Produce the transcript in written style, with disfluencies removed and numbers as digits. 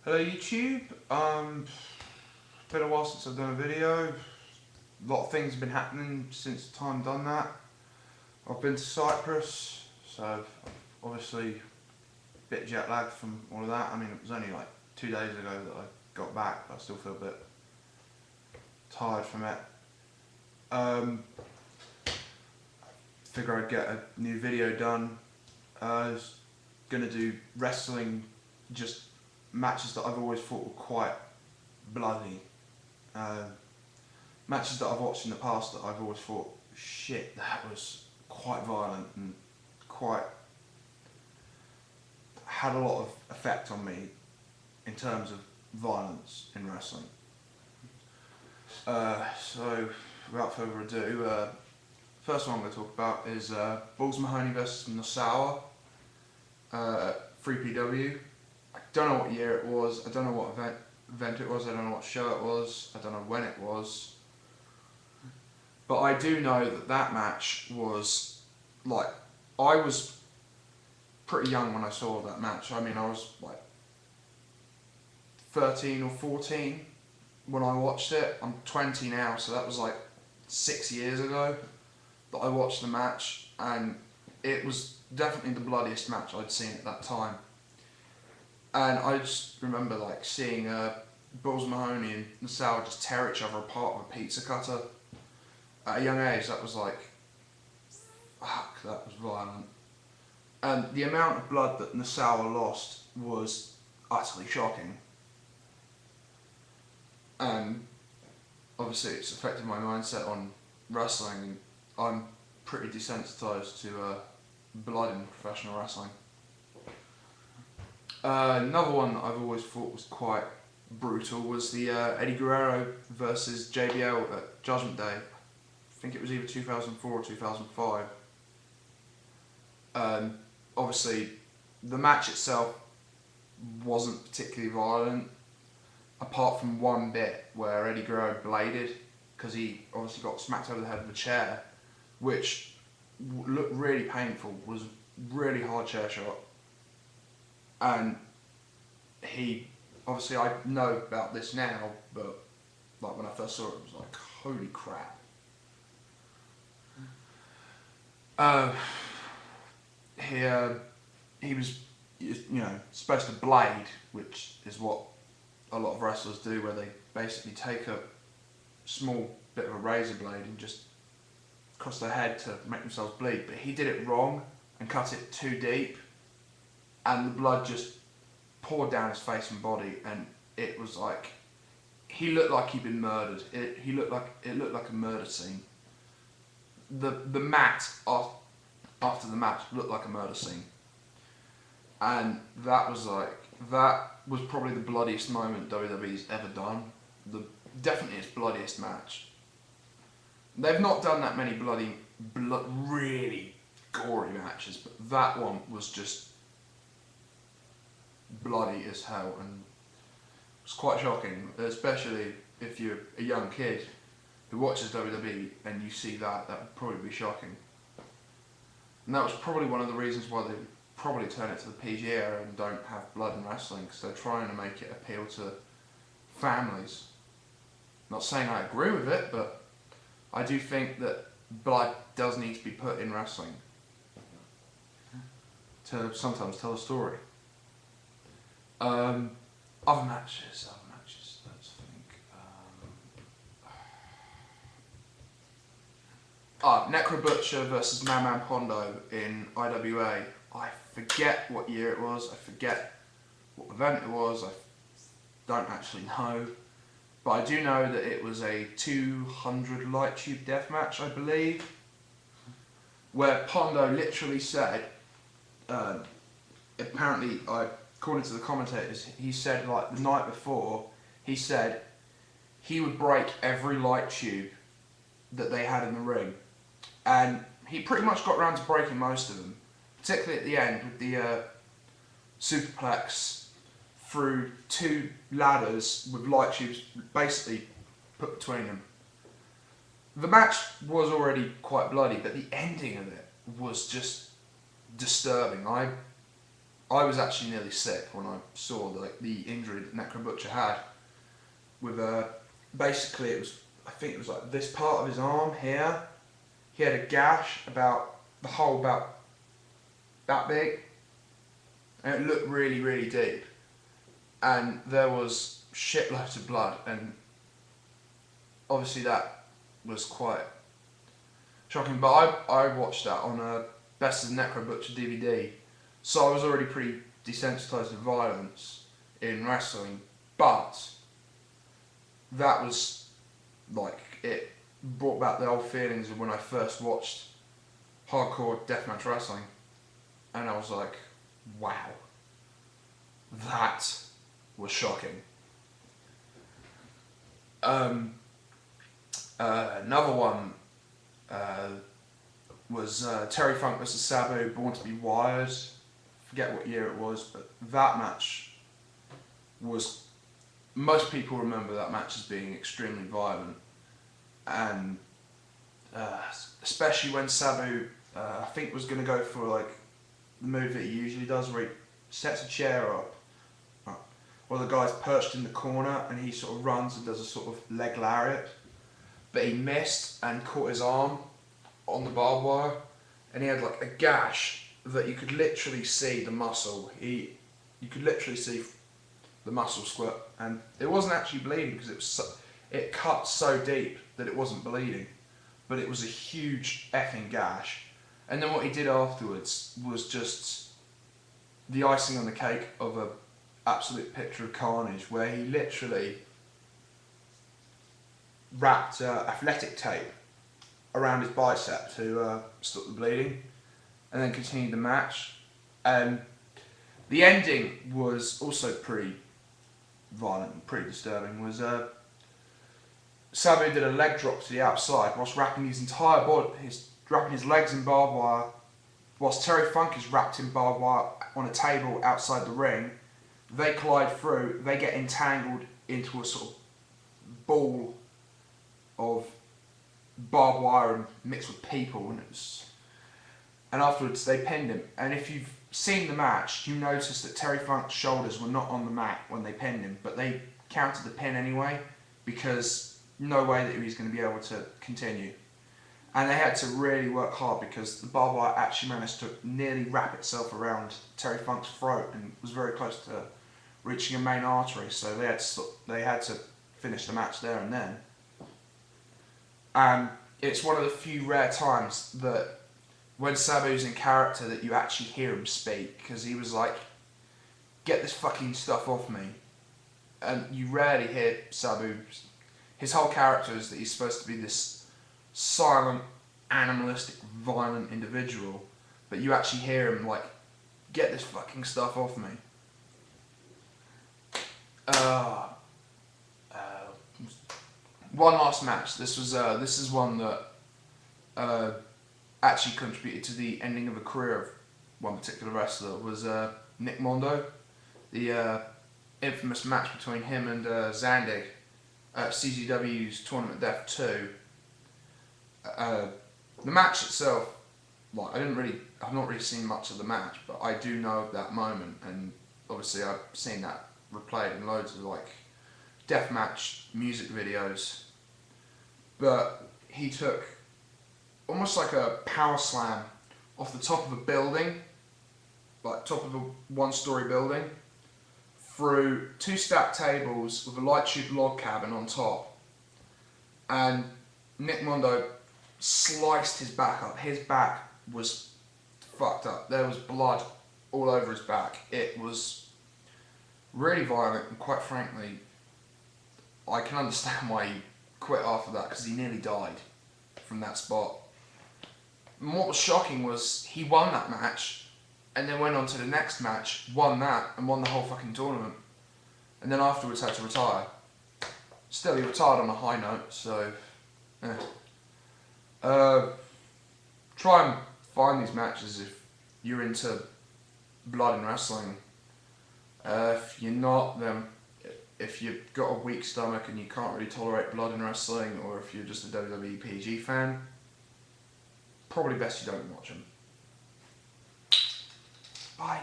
Hello YouTube. Been a while since I've done a video. A lot of things have been happening since the time done that. I've been to Cyprus, so I've obviously a bit jet lagged from all of that. I mean, it was only like 2 days ago that I got back, but I still feel a bit tired from it. Figure I'd get a new video done. I was gonna do wrestling, just matches that I've always thought were quite bloody. Matches that I've watched in the past that I've always thought, shit, that was quite violent and quite had a lot of effect on me in terms of violence in wrestling. So without further ado, first one I'm going to talk about is Balls Mahoney versus Nosawa, 3PW. I don't know what year it was, I don't know what event it was, I don't know what show it was, I don't know when it was. But I do know that that match was, like, I was pretty young when I saw that match. I mean, I was like 13 or 14 when I watched it. I'm 20 now, so that was like 6 years ago that I watched the match, and it was definitely the bloodiest match I'd seen at that time. And I just remember like seeing Balls Mahoney and Nosawa just tear each other apart with a pizza cutter. At a young age, that was like, fuck, that was violent. And the amount of blood that Nosawa lost was utterly shocking. And obviously it's affected my mindset on wrestling, and I'm pretty desensitized to blood in professional wrestling. Another one that I've always thought was quite brutal was the Eddie Guerrero versus JBL at Judgment Day. I think it was either 2004 or 2005. Obviously, the match itself wasn't particularly violent, apart from one bit where Eddie Guerrero bladed, because he obviously got smacked over the head with a chair, which looked really painful, was a really hard chair shot. And he, obviously I know about this now, but like when I first saw it, it was like, holy crap. He was, supposed to blade, which is what a lot of wrestlers do, where they basically take a small bit of a razor blade and just cross their head to make themselves bleed. But he did it wrong and cut it too deep, and the blood just poured down his face and body, and it was like, he looked like he'd been murdered. It looked like a murder scene. The mat after the match looked like a murder scene, and that was probably the bloodiest moment WWE's ever done. Definitely its bloodiest match. They've not done that many really gory matches, but that one was just bloody as hell, and it was quite shocking, especially if you're a young kid who watches WWE and you see that would probably be shocking. And that was probably one of the reasons why they probably turn it to the PG era and don't have blood in wrestling, because they're trying to make it appeal to families. Not saying I agree with it, but I do think that blood does need to be put in wrestling to sometimes tell a story. Other matches, let's think. Necro Butcher versus Madman Pondo in IWA. I forget what year it was, I forget what event it was, I don't actually know. But I do know that it was a 200 light tube death match, I believe, where Pondo literally said, apparently, according to the commentators, he said like the night before, he said he would break every light tube that they had in the ring. And he pretty much got around to breaking most of them, particularly at the end with the superplex through two ladders with light tubes basically put between them. The match was already quite bloody, but the ending of it was just disturbing. I was actually nearly sick when I saw the injury that Necro Butcher had. With basically I think it was like this part of his arm here. He had a gash about the hole about that big, and it looked really, really deep. And there was shitloads of blood, and obviously that was quite shocking. But I watched that on Best of the Necro Butcher DVD, so I was already pretty desensitized to violence in wrestling, but that was like, it brought back the old feelings of when I first watched hardcore deathmatch wrestling, and I was like, wow, that was shocking. Another one was Terry Funk vs Sabu, Born to be Wired. Forget what year it was, but that match was, most people remember that match as being extremely violent, and especially when Sabu, I think, was going to go for like the move that he usually does, where he sets a chair up, while the guy's perched in the corner, and he sort of runs and does a sort of leg lariat, but he missed and caught his arm on the barbed wire, and he had like a gash that you could literally see the muscle. You could literally see the muscle squirt, and it wasn't actually bleeding because it cut so deep that it wasn't bleeding, but it was a huge effing gash. And then what he did afterwards was just the icing on the cake of a absolute picture of carnage, where he literally wrapped athletic tape around his bicep to stop the bleeding, and then continued the match. And the ending was also pretty violent and pretty disturbing. Was Sabu did a leg drop to the outside whilst wrapping his entire body, wrapping his legs in barbed wire, whilst Terry Funk is wrapped in barbed wire on a table outside the ring. They collide through, they get entangled into a sort of ball of barbed wire and mixed with people, and afterwards they pinned him. And if you've seen the match, you notice that Terry Funk's shoulders were not on the mat when they pinned him, but they counted the pin anyway, because no way that he was going to be able to continue. And they had to really work hard, because the barbed wire actually managed to nearly wrap itself around Terry Funk's throat and was very close to reaching a main artery, so they had to finish the match there and then. And it's one of the few rare times that when Sabu's in character that you actually hear him speak, because he was like, get this fucking stuff off me. And you rarely hear Sabu. His whole character is that he's supposed to be this silent, animalistic, violent individual, but you actually hear him like, get this fucking stuff off me. One last match. This is one that actually contributed to the ending of a career of one particular wrestler. Was Nick Mondo, the infamous match between him and Zandig at CZW's Tournament Death 2. The match itself, like, I've not really seen much of the match, but I do know of that moment, and obviously I've seen that replayed in loads of like deathmatch music videos. But he took almost like a power slam off the top of a building, like top of a one-story building, through 2 stacked tables with a light tube log cabin on top, and Nick Mondo sliced his back up. His back was fucked up. There was blood all over his back. It was really violent, and quite frankly, I can understand why he quit after that, because he nearly died from that spot. And what was shocking was he won that match, and then went on to the next match, won that, and won the whole fucking tournament. And then afterwards had to retire. Still, he retired on a high note, so try and find these matches if you're into blood and wrestling. If you're not, then if you've got a weak stomach and you can't really tolerate blood and wrestling, or if you're just a WWE PG fan, probably best you don't watch them. Bye.